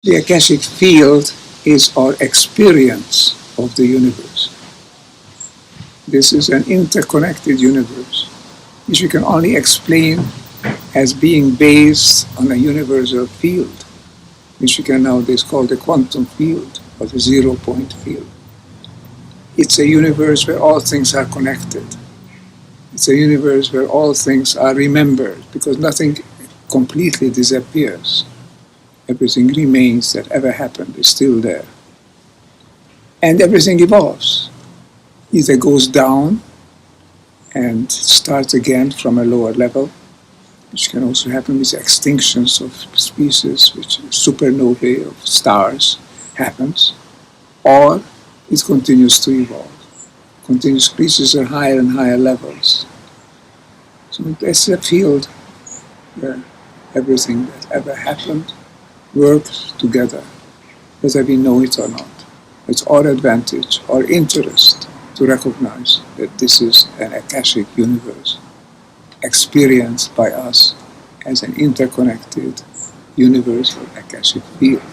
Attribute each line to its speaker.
Speaker 1: The Akashic field is our experience of the universe. This is an interconnected universe, which we can only explain as being based on a universal field, which we can nowadays call the quantum field or the 0-point field. It's a universe where all things are connected. It's a universe where all things are remembered, because nothing completely disappears. Everything remains that ever happened is still there. And everything evolves. Either goes down and starts again from a lower level, which can also happen with extinctions of species, which supernovae of stars happens, or it continues to evolve. Continues reaches at higher and higher levels. So that's a field where everything that ever happened works together, whether we know it or not. It's our advantage, our interest to recognize that this is an Akashic universe, experienced by us as an interconnected universal Akashic field.